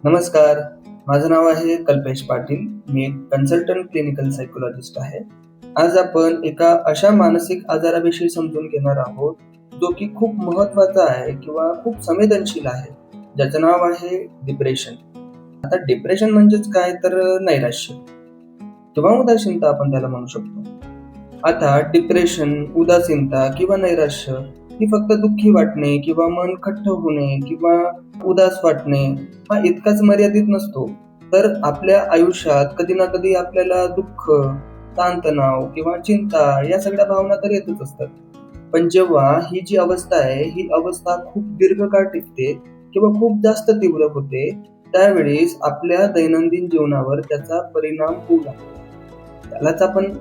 नमस्कार, माझं नाव आहे कल्पेश पाटील. मी एक कन्सल्टंट क्लिनिकल सायकोलॉजिस्ट आहे. आज आपण एका अशा मानसिक आजाराविषयी समजून घेणार आहोत, जो की खूप महत्त्वाचा आहे किंवा खूप संवेदनशील आहे, ज्याचं नाव आहे डिप्रेशन. आता डिप्रेशन म्हणजेच काय तर नैराश्य किंवा उदासीनता आपण त्याला म्हणू शकतो. आता डिप्रेशन, उदासीनता किंवा नैराश्य ही फक्त दुःखी वाटणे किंवा मन खट्ट होणे किंवा उदास वाटणे हा इतकाच मर्यादित नसतो. तर आपल्या आयुष्यात कधी ना कधी आपल्याला दुःख, ताणतणाव किंवा चिंता या सगळ्या भावना तर येतच असतात. पण जेव्हा ही जी अवस्था आहे, ही अवस्था खूप दीर्घकाळ टिकते किंवा खूप जास्त तीव्र होते, त्यावेळेस आपल्या दैनंदिन जीवनावर त्याचा परिणाम होऊ लागतो. त्यालाच आपण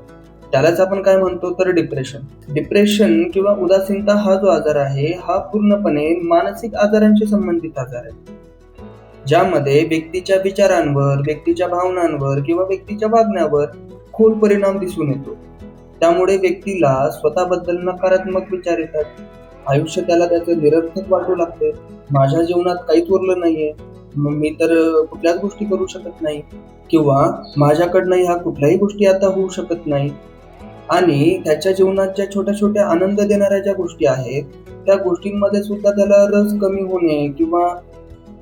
त्यालाच आपण काय म्हणतो तर डिप्रेशन. डिप्रेशन किंवा उदासीनता हा जो आजार आहे, हा पूर्णपणे मानसिक आजारांशी संबंधित आजार आहे. ज्यामध्ये व्यक्तीच्या विचारांवर, व्यक्तीच्या भावनांवर किंवा व्यक्तीच्या वागण्यावर खोल परिणाम दिसून येतो. त्यामुळे व्यक्तीला स्वतःबद्दल नकारात्मक विचार येतात. आयुष्य त्याला त्याचं निरर्थक वाटू लागते. माझ्या जीवनात काहीच उरलं नाहीये. मग मी तर कुठल्याच गोष्टी करू शकत नाही किंवा माझ्याकडनं ह्या कुठल्याही गोष्टी आता होऊ शकत नाही. आणि त्याच्या जीवनात ज्या छोट्या-छोट्या आनंद देणाऱ्या ज्या गोष्टी आहेत, त्या गोष्टींमध्ये सुद्धा त्याला रस कमी होणे किंवा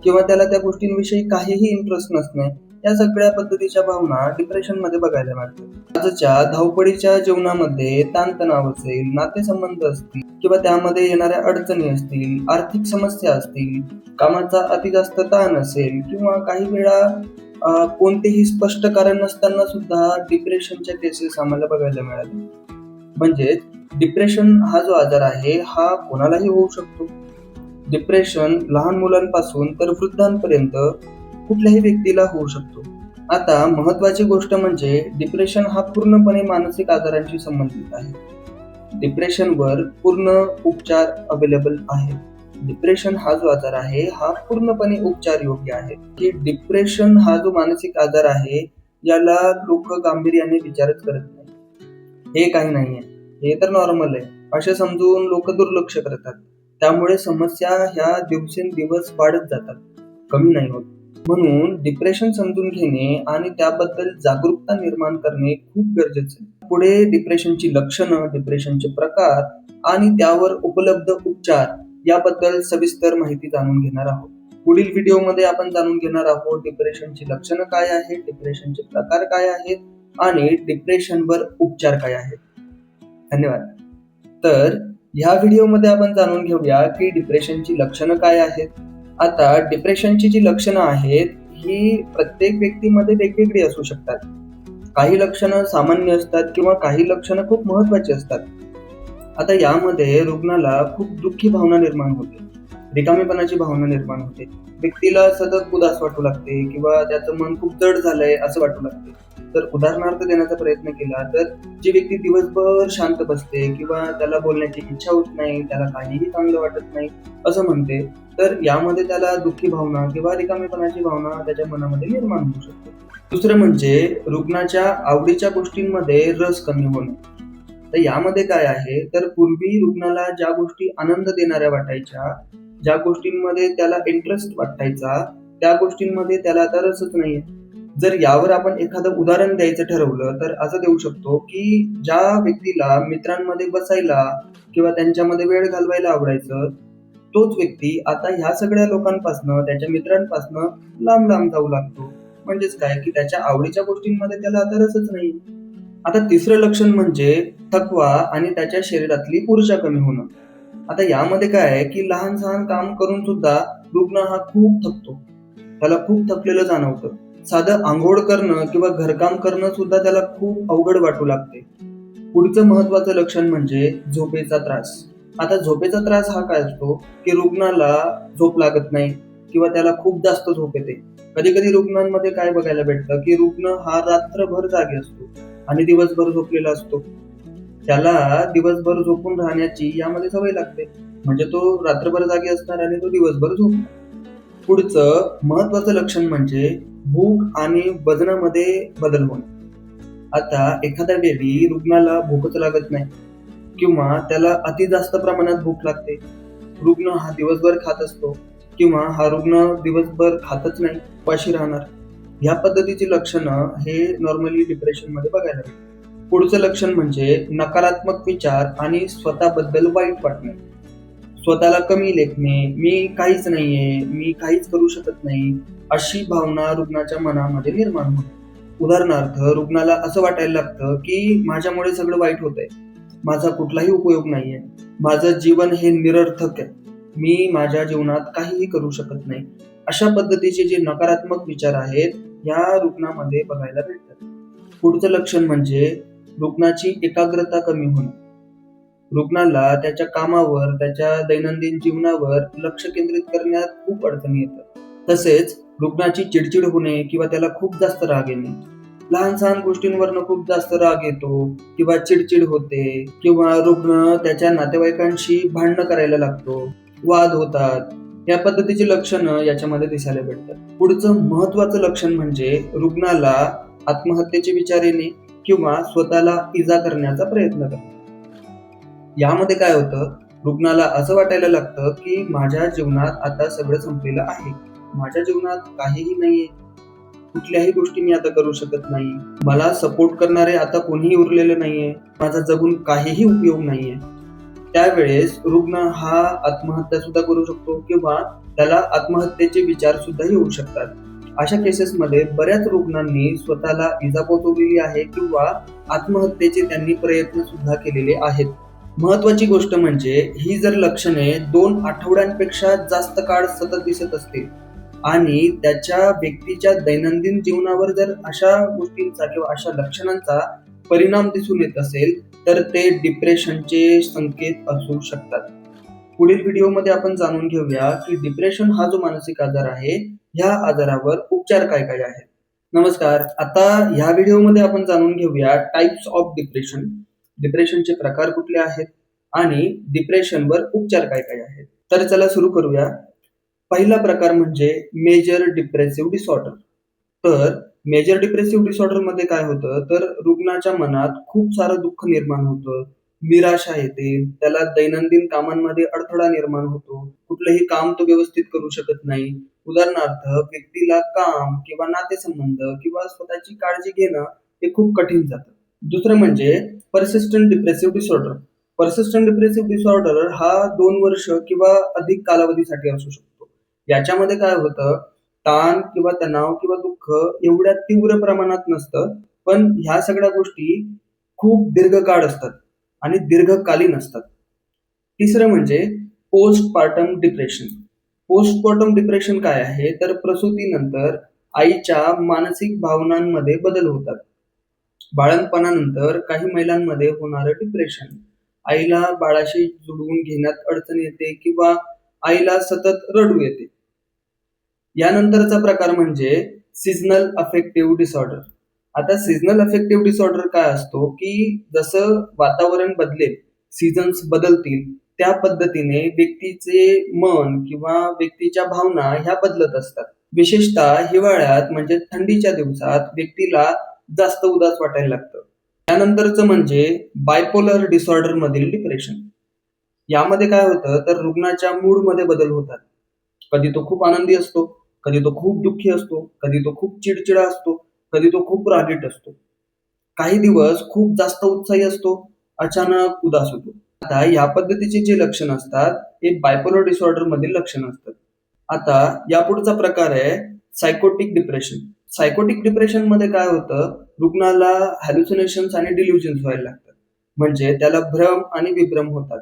किंवा त्याला त्या गोष्टींविषयी काहीही इंटरेस्ट नसणे, या सगळ्या पद्धतीच्या भावना डिप्रेशनमध्ये बघायला मिळतात. आजच्या धावपळीच्या जीवनामध्ये ताणतणाव असेल, नातेसंबंध असतील किंवा त्यामध्ये येणाऱ्या अडचणी असतील, आर्थिक समस्या असतील, कामाचा अतिजास्त ताण असेल किंवा काही वेळा कोणतेही स्पष्ट कारण नसताना सुद्धा डिप्रेशनच्या केसेस आम्हाला बघायला मिळाले. म्हणजेच डिप्रेशन हा जो आजार आहे, हा कोणालाही होऊ शकतो. डिप्रेशन लहान मुलांपासून तर वृद्धांपर्यंत कुठल्याही व्यक्तीला होऊ शकतो. आता महत्त्वाची गोष्ट म्हणजे डिप्रेशन हा पूर्णपणे मानसिक आजारांशी संबंधित आहे. डिप्रेशनवर पूर्ण उपचार अवेलेबल आहे. डिप्रेशन हा जो आजार आहे, हा पूर्णपणे उपचार योग्य आहे. की डिप्रेशन हा जो मानसिक आजार आहे, याला लोक गांभीर्याने विचारच करत नाही. हे काही नाहीये, हे तर नॉर्मल आहे असे समजून लोक दुर्लक्ष करतात. त्यामुळे समस्या ह्या दिवसेंदिवस वाढत जातात, कमी नाही होत. म्हणून डिप्रेशन समजून घेणे आणि त्याबद्दल जागरूकता निर्माण करणे खूप गरजेचे आहे. पुढे डिप्रेशनची लक्षणं, डिप्रेशनचे प्रकार आणि त्यावर उपलब्ध उपचार याबद्दल सविस्तर माहिती जाणून घेणार आहोत. पुढील व्हिडिओमध्ये आपण जाणून घेणार आहोत डिप्रेशनची लक्षणं काय आहेत, डिप्रेशनचे प्रकार काय आहेत आणि डिप्रेशनवर उपचार काय आहेत. धन्यवाद. तर ह्या व्हिडिओमध्ये आपण जाणून घेऊया की डिप्रेशनची लक्षणं काय आहेत. आता डिप्रेशनची जी लक्षणं आहेत ही प्रत्येक व्यक्तीमध्ये वेगवेगळी असू शकतात. काही लक्षणं सामान्य असतात किंवा काही लक्षणं खूप महत्त्वाची असतात. आता यामध्ये रुग्णाला खूप दुःखी भावना निर्माण होते, रिकामेपणाची भावना निर्माण होते, व्यक्तीला सतत उदास वाटू लागते किंवा त्याचं मन खूप जड झालंय असं वाटू लागते. तर उदाहरणार्थ देण्याचा प्रयत्न केला तर जी व्यक्ती दिवसभर शांत बसते किंवा त्याला बोलण्याची इच्छा होत नाही, त्याला काहीही चांगलं वाटत नाही असं म्हणते, तर यामध्ये त्याला दुःखी भावना किंवा रिकामेपणाची भावना त्याच्या मनामध्ये निर्माण होऊ शकते. दुसरं म्हणजे रुग्णाच्या आवडीच्या गोष्टींमध्ये रस कमी होणे. तर यामध्ये काय आहे तर पूर्वी रुग्णाला ज्या गोष्टी आनंद देणाऱ्या वाटायच्या, ज्या गोष्टींमध्ये त्याला इंटरेस्ट वाटायचा, त्या गोष्टींमध्ये त्याला आता रसच नाहीये. जर यावर आपण एखादं उदाहरण द्यायचं ठरवलं तर असं देऊ शकतो की ज्या व्यक्तीला मित्रांमध्ये बसायला किंवा त्यांच्यामध्ये वेळ घालवायला आवडायचं, तोच व्यक्ती आता ह्या सगळ्या लोकांपासनं, त्याच्या मित्रांपासनं लांब लांब जाऊ लागतो. म्हणजेच काय की त्याच्या आवडीच्या गोष्टींमध्ये त्याला आता रसच नाही. आता तिसरं लक्षण म्हणजे थकवा आणि त्याच्या शरीरातली ऊर्जा कमी होणं. आता यामध्ये काय आहे की लहान सहान काम करून सुद्धा रुग्ण हा खूप थकतो, त्याला खूप थकलेलं जाणवतं. साधं आंघोळ करणं किंवा घरकाम करणं सुद्धा त्याला खूप अवघड वाटू लागते. पुढचं महत्वाचं लक्षण म्हणजे झोपेचा त्रास. आता झोपेचा त्रास हा काय असतो की रुग्णाला झोप लागत नाही किंवा त्याला खूप जास्त झोप येते. कधी कधी रुग्णांमध्ये काय बघायला भेटतं की रुग्ण हा रात्रभर जागे असतो आणि दिवसभर झोपलेला असतो. त्याला दिवसभर झोपून राहण्याची यामध्ये सवय लागते, म्हणजे तो रात्रभर जागे असणार आणि तो दिवसभर झोपणार. पुढचं महत्वाचं लक्षण म्हणजे भूक आणि वजनामध्ये बदल होणे. आता एखाद्या वेळी रुग्णाला भूकच लागत नाही किंवा त्याला अति जास्त प्रमाणात भूक लागते. रुग्ण हा दिवसभर खात असतो किंवा हा रुग्ण दिवसभर खातच नाही, उपाशी राहणार. ह्या पद्धतीची लक्षणं हे नॉर्मली डिप्रेशनमध्ये बघायला मिळतात. पुढचं लक्षण म्हणजे नकारात्मक विचार आणि स्वतःबद्दल वाईट वाटणे. स्वतःला कमी लेखणे, मी काहीच नाहीये, मी काहीच करू शकत नाही, अशी भावना रुग्णाच्या मनामध्ये निर्माण होते. उदाहरणार्थ, रुग्णाला असं वाटायला लागतं की माझ्यामुळे सगळं वाईट होतंय, माझा कुठलाही उपयोग नाहीये, माझं जीवन हे निरर्थक आहे, मी माझ्या जीवनात काहीही करू शकत नाही. अशा पद्धतीचे जे नकारात्मक विचार आहेत या रुग्णामध्ये बघायला भेटतात. पुढचं लक्षण म्हणजे रुग्णाची एकाग्रता कमी होणे. रुग्णाला त्याच्या कामावर, त्याच्या दैनंदिन जीवनावर लक्ष केंद्रित करण्यात खूप अडचणी येतात. तसेच रुग्णाची चिडचिड होणे किंवा त्याला खूप जास्त राग येणे. लहान सहान गोष्टींवरनं खूप जास्त राग येतो किंवा चिडचिड होते किंवा रुग्ण त्याच्या नातेवाईकांशी भांडणं करायला लागतो, वाद होतात. या पद्धतीची लक्षणं याच्यामध्ये दिसायला भेटतात. पुढचं महत्वाचं लक्षण म्हणजे रुग्णाला आत्महत्येचे विचार येणे किंवा स्वतःला इजा करण्याचा प्रयत्न करणे. यामध्ये काय होतं, रुग्णाला असं वाटायला लागतं की माझ्या जीवनात आता सगळं संपलेलं आहे, माझ्या जीवनात काहीही नाहीये, कुठल्याही गोष्टी मी आता करू शकत नाही, मला सपोर्ट करणारे आता कोणीही उरलेलं नाहीये, माझा जगून काहीही उपयोग नाहीये. त्यावेळेस रुग्ण हा आत्महत्या सुद्धा करू शकतो किंवा त्याला आत्महत्येचे विचार सुद्धा येऊ शकतात. अशा केसेसमध्ये बऱ्याच रुग्णांनी स्वतःला इजा पोहोचवलेली आहे किंवा आत्महत्येचे त्यांनी प्रयत्न सुद्धा केलेले आहेत. महत्वाची गोष्ट म्हणजे ही जर लक्षणे 2 आठवड्यांपेक्षा जास्त काळ सतत दिसत असतील आणि त्याच्या व्यक्तीच्या दैनंदिन जीवनावर जर अशा गोष्टींचा किंवा अशा लक्षणांचा परिणाम दिसून येत असेल तर ते डिप्रेशनचे संकेत असू शकतात. पुढील व्हिडिओमध्ये आपण जाणून घेऊया की डिप्रेशन हा जो मानसिक आजार आहे, ह्या आजारावर उपचार काय काय आहेत. नमस्कार, आता ह्या व्हिडिओमध्ये आपण जाणून घेऊया टाइप्स ऑफ डिप्रेशन, डिप्रेशनचे प्रकार कुठले आहेत आणि डिप्रेशनवर उपचार काय काय आहेत. तर चला सुरू करूया. पहिला प्रकार म्हणजे मेजर डिप्रेसिव्ह डिसऑर्डर. तर मेजर डिप्रेसिव्ह डिसऑर्डर मध्ये काय होतं, तर रुग्णाच्या मनात खूप सारं दुःख निर्माण होतं, निराशा येते, त्याला दैनंदिन कामांमध्ये अडथळा निर्माण होतो, कुठलंही काम तो व्यवस्थित करू शकत नाही. उदाहरणार्थ, व्यक्तीला काम किंवा नातेसंबंध किंवा स्वतःची काळजी घेणं हे खूप कठीण जातं. दुसरं म्हणजे persistent depressive disorder. Persistent depressive disorder हा 2 वर्ष किंवा अधिक कालावधीसाठी असू शकतो. याच्यामध्ये काय होतं, ताण किंवा तणाव किंवा दुःख एवढ्या तीव्र प्रमाणात नसतं, पण ह्या सगळ्या गोष्टी खूप दीर्घकाळ असतात आणि दीर्घकालीन असतात. तिसरं म्हणजे पोस्टपार्टम डिप्रेशन. पोस्टपार्टम डिप्रेशन काय आहे, तर प्रसूतीनंतर आईच्या मानसिक भावनांमध्ये बदल होतात. बाळंतपणानंतर काही महिलांमध्ये होणारं डिप्रेशन, आईला बाळाशी जुळवून घेण्यात अडचण येते किंवा आईला सतत रडू येते. यानंतरचा प्रकार म्हणजे सीझनल अफेक्टिव्ह डिसऑर्डर. आता सीझनल अफेक्टिव्ह डिसऑर्डर काय असतो, की जसं वातावरण बदलेल, सीझन्स बदलतील, त्या पद्धतीने व्यक्तीचे मन किंवा व्यक्तीच्या भावना ह्या बदलत असतात. विशेषतः हिवाळ्यात म्हणजे थंडीच्या दिवसात व्यक्तीला जास्त उदास वाटायला लागतं. त्यानंतरचं म्हणजे बायपोलर डिसऑर्डर मधील डिप्रेशन. यामध्ये काय होतं, तर रुग्णाच्या मूडमध्ये बदल होतात. कधी तो खूप आनंदी असतो, कधी तो खूप दुःखी असतो, कधी तो खूप चिडचिडा असतो, कधी तो खूप रागीट असतो. काही दिवस खूप जास्त उत्साही असतो, अचानक उदास होतो. आता या पद्धतीचे जे लक्षण असतात हे बायपोलर डिसऑर्डर मधील लक्षण असतात. आता यापुढचा प्रकार आहे सायकोटिक डिप्रेशन. सायकोटिक डिप्रेशन मध्ये काय होतं, रुग्णाला हॅल्युसिनेशन्स आणि डिल्युजन्स व्हायला लागतात. म्हणजे त्याला भ्रम आणि विभ्रम होतात.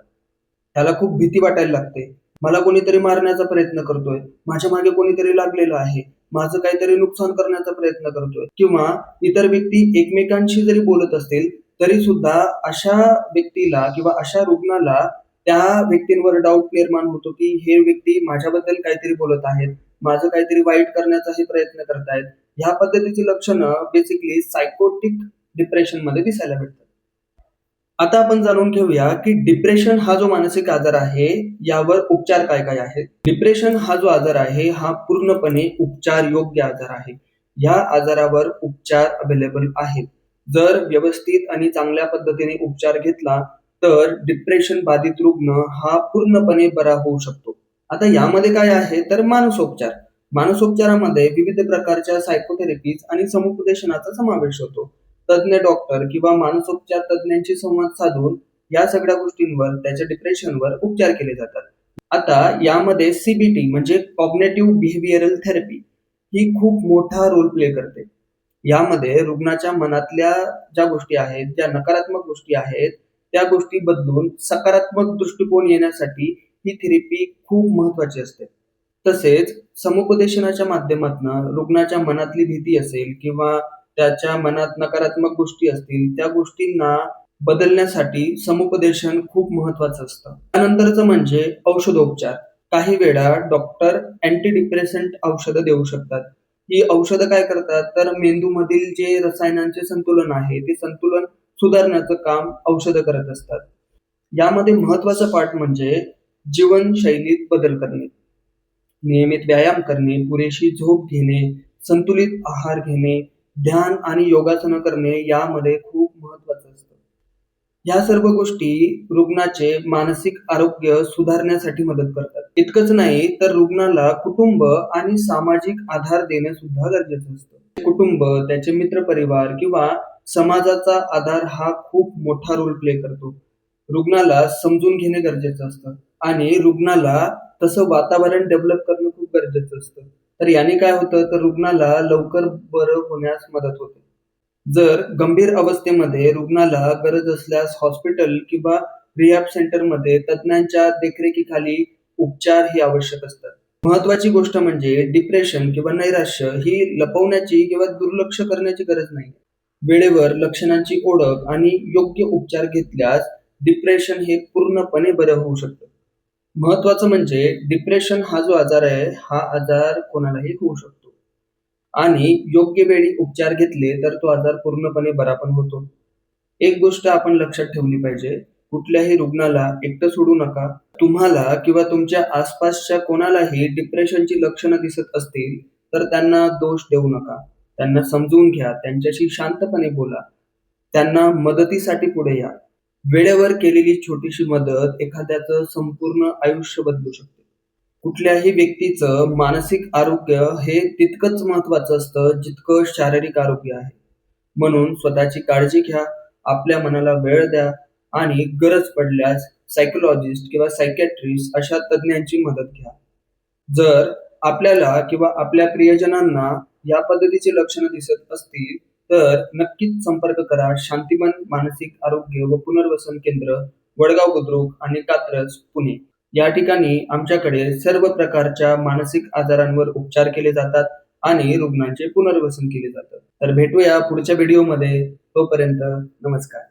त्याला खूप भीती वाटायला लागते, मला कोणीतरी मारण्याचा प्रयत्न करतोय, माझ्या मागे कोणीतरी लागलेलं आहे, माझं काहीतरी नुकसान करण्याचा प्रयत्न करतोय किंवा इतर व्यक्ती एकमेकांशी जरी बोलत असतील तरी सुद्धा अशा व्यक्तीला किंवा अशा रुग्णाला त्या व्यक्तींवर डाऊट निर्माण होतो की हे व्यक्ती माझ्याबद्दल काहीतरी बोलत आहेत, माझं काहीतरी वाईट करण्याचाही प्रयत्न करतायत. ह्या पद्धतीची लक्षणं बेसिकली सायकोटिक डिप्रेशन मध्ये दिसायला भेटतात. आता आपण जाणून घेऊया की डिप्रेशन हा जो मानसिक आजार आहे यावर उपचार काय काय आहेत. डिप्रेशन हा जो आजार आहे हा पूर्णपणे उपचार योग्य आजार आहे. या आजारावर उपचार अवेलेबल आहेत. जर व्यवस्थित आणि चांगल्या पद्धतीने उपचार घेतला तर डिप्रेशन बाधित रुग्ण हा पूर्णपणे बरा होऊ शकतो. आता यामध्ये काय आहे तर मानसोपचार. मानसोपचारामध्ये विविध प्रकारच्या सायकोथेरपीज आणि समुपदेशनाचा समावेश होतो. तज्ञ डॉक्टर किंवा मानसोपचार तज्ञांशी संवाद साधून या सगळ्या गोष्टींवर, त्याच्या डिप्रेशनवर उपचार केले जातात. आता यामध्ये सीबीटी म्हणजे कॉग्निटिव्ह बिहेवियरल थेरपी ही खूप मोठा रोल प्ले करते. यामध्ये रुग्णाच्या मनातल्या ज्या गोष्टी आहेत, ज्या नकारात्मक गोष्टी आहेत, त्या गोष्टी बदलून सकारात्मक दृष्टिकोन येण्यासाठी ही थेरपी खूप महत्वाची असते. तसेच समुपदेशनाच्या माध्यमातून रुग्णाच्या मनातली भीती असेल किंवा त्याच्या मनात नकारात्मक गोष्टी असतील, त्या गोष्टींना बदलण्यासाठी समुपदेशन खूप महत्वाचं असतं. त्यानंतरचं म्हणजे औषधोपचार. काही वेळा डॉक्टर अँटी डिप्रेसंट औषधं देऊ शकतात. ही औषधं काय करतात तर मेंदूमधील जे रसायनांचे संतुलन आहे, ते संतुलन सुधारण्याचं काम औषधं करत असतात. यामध्ये महत्वाचा पार्ट म्हणजे जीवनशैलीत बदल करणे. नियमित व्यायाम करणे, पुरेशी झोप घेणे, संतुलित आहार घेणे, ध्यान आणि योगासनं करणे यामध्ये खूप महत्वाचं असतं. ह्या सर्व गोष्टी रुग्णाचे मानसिक आरोग्य सुधारण्यासाठी मदत करतात. इतकंच नाही तर रुग्णाला कुटुंब आणि सामाजिक आधार देणे सुद्धा गरजेचं असतं. कुटुंब, त्याचे मित्रपरिवार किंवा समाजाचा आधार हा खूप मोठा रोल प्ले करतो. रुग्णाला समजून घेणे गरजेचं असतं आणि रुग्णाला तसं वातावरण डेव्हलप करणं खूप गरजेचं असतं. तर याने काय होतं तर रुग्णाला लवकर बरं होण्यास मदत होते. जर गंभीर अवस्थेमध्ये रुग्णाला गरज असल्यास हॉस्पिटल किंवा रिहॅब सेंटरमध्ये तज्ञांच्या देखरेखीखाली उपचार ही आवश्यक असतात. महत्वाची गोष्ट म्हणजे डिप्रेशन किंवा नैराश्य ही लपवण्याची किंवा दुर्लक्ष करण्याची गरज नाही. वेळेवर लक्षणांची ओळख आणि योग्य उपचार घेतल्यास डिप्रेशन हे पूर्णपणे बरं होऊ शकतं. महत्वाचं म्हणजे डिप्रेशन हा जो आजार आहे, हा आजार कोणालाही होऊ शकतो आणि योग्य वेळी उपचार घेतले तर तो आजार पूर्णपणे बरा पण होतो. एक गोष्ट आपण लक्षात ठेवली पाहिजे, कुठल्याही रुग्णाला एकटं सोडू नका. तुम्हाला किंवा तुमच्या आसपासच्या कोणालाही डिप्रेशनची लक्षणं दिसत असतील तर त्यांना दोष देऊ नका. त्यांना समजून घ्या, त्यांच्याशी शांतपणे बोला, त्यांना मदतीसाठी पुढे या. वेळेवर केलेली छोटीशी मदत एखाद्याचं संपूर्ण आयुष्य बदलू शकते. कुठल्याही व्यक्तीचं मानसिक आरोग्य हे तितकंच महत्वाचं असतं जितकं शारीरिक आरोग्य आहे. म्हणून स्वतःची काळजी घ्या, आपल्या मनाला वेळ द्या आणि गरज पडल्यास सायकोलॉजिस्ट किंवा सायकियाट्रिस्ट अशा तज्ञांची मदत घ्या. जर आपल्याला किंवा आपल्या प्रियजनांना या पद्धतीची लक्षणं दिसत असतील तर नक्कीच संपर्क करा शांतिवन मानसिक आरोग्य व पुनर्वसन केंद्र, वडगाव बुद्रुक आणि कात्रज, पुणे. या ठिकाणी आमच्याकडे सर्व प्रकारच्या मानसिक आजारांवर उपचार केले जातात आणि रुग्णांचे पुनर्वसन केले जातं. तर भेटूया पुढच्या व्हिडिओमध्ये. तोपर्यंत नमस्कार.